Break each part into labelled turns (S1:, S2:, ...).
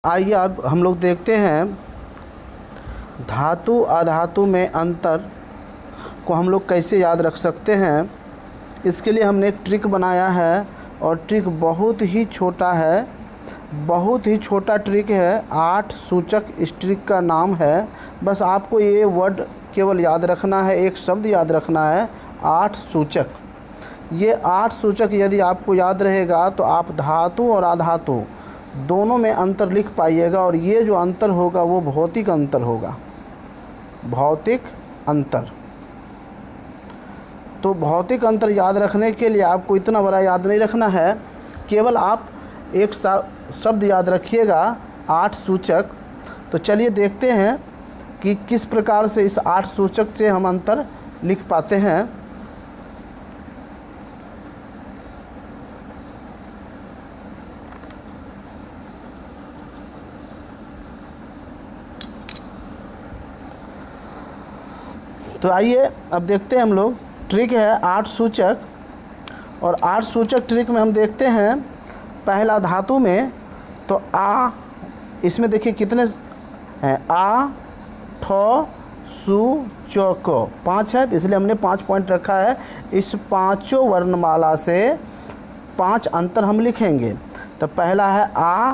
S1: आइए अब हम लोग देखते हैं धातु अधातु में अंतर को हम लोग कैसे याद रख सकते हैं। इसके लिए हमने एक ट्रिक बनाया है और ट्रिक बहुत ही छोटा है, बहुत ही छोटा ट्रिक है। 8 सूचक इस ट्रिक का नाम है। बस आपको ये वर्ड केवल याद रखना है, एक शब्द याद रखना है, 8 सूचक। ये 8 सूचक यदि आपको याद रहेगा तो आप धातु और अधातु दोनों में अंतर लिख पाइएगा। और ये जो अंतर होगा वो भौतिक अंतर होगा, भौतिक अंतर। तो भौतिक अंतर याद रखने के लिए आपको इतना बड़ा याद नहीं रखना है, केवल आप एक शब्द याद रखिएगा, 8 सूचक। तो चलिए देखते हैं कि किस प्रकार से इस 8 सूचक से हम अंतर लिख पाते हैं। तो आइए अब देखते हैं हम लोग। ट्रिक है 8 सूचक, और 8 सूचक ट्रिक में हम देखते हैं पहला धातु में तो आ, इसमें देखिए कितने हैं, आ, ठ, सु, च, क, 5 है, तो इसलिए हमने 5 पॉइंट रखा है। इस पांचों वर्णमाला से 5 अंतर हम लिखेंगे। तो पहला है आ,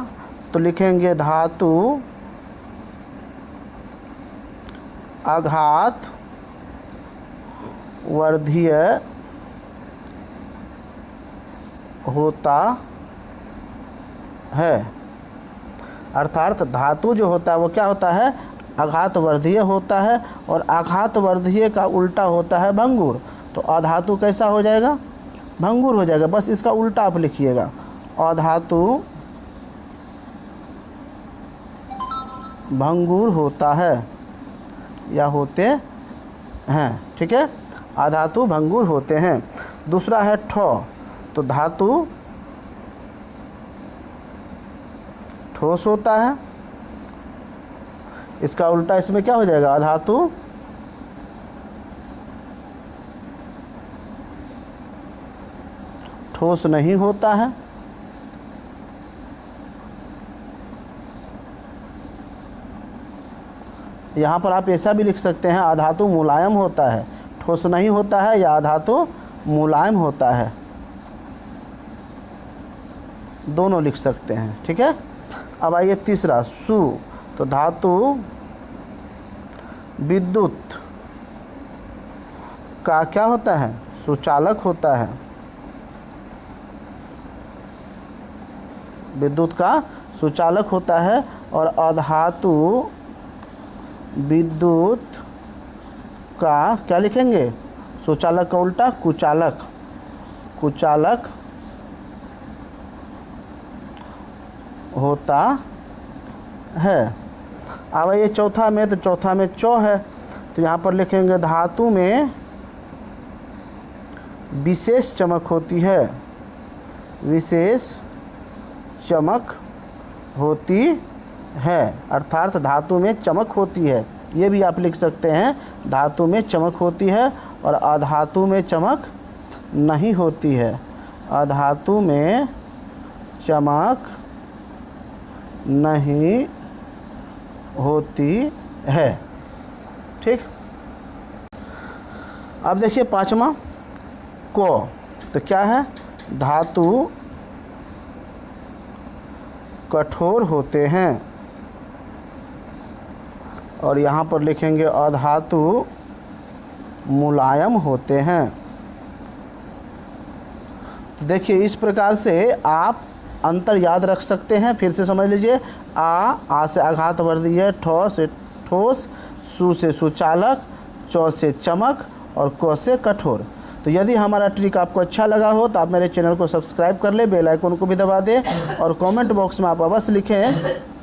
S1: तो लिखेंगे धातु आघात वर्धीय होता है। अर्थात धातु जो होता है वो क्या होता है, आघात वर्धीय होता है, और आघात वर्धीय का उल्टा होता है भंगुर। तो अधातु कैसा हो जाएगा, भंगुर हो जाएगा। बस इसका उल्टा आप लिखिएगा, अधातु भंगुर होता है या होते हैं। ठीक है, अधातु भंगुर होते हैं। दूसरा है ठ, तो धातु ठोस होता है। इसका उल्टा इसमें क्या हो जाएगा, अधातु ठोस नहीं होता है। यहाँ पर आप ऐसा भी लिख सकते हैं, अधातु मुलायम होता है, ठोस नहीं होता है, या अधातु मुलायम होता है, दोनों लिख सकते हैं। ठीक है, अब आइए तीसरा सु, तो धातु विद्युत का क्या होता है, सुचालक होता है। विद्युत का सुचालक होता है। और अधातु विद्युत का क्या लिखेंगे, सुचालक का उल्टा कुचालक, कुचालक होता है। अब ये चौथा में, तो चौथा में चौ है, तो यहाँ पर लिखेंगे धातु में विशेष चमक होती है, विशेष चमक होती है। अर्थात धातु में चमक होती है, ये भी आप लिख सकते हैं, धातु में चमक होती है। और अधातु में चमक नहीं होती है, अधातु में चमक नहीं होती है। ठीक, अब देखिए पांचवा को, तो क्या है, धातु कठोर होते हैं। और यहाँ पर लिखेंगे अधातु मुलायम होते हैं। तो देखिए इस प्रकार से आप अंतर याद रख सकते हैं। फिर से समझ लीजिए, आ से आघात वर्धीय, ठ से ठोस, सु से सुचालक, च से चमक, और क से कठोर। तो यदि हमारा ट्रिक आपको अच्छा लगा हो तो आप मेरे चैनल को सब्सक्राइब कर ले, बेल आइकन को भी दबा दें, और कमेंट बॉक्स में आप अवश्य लिखें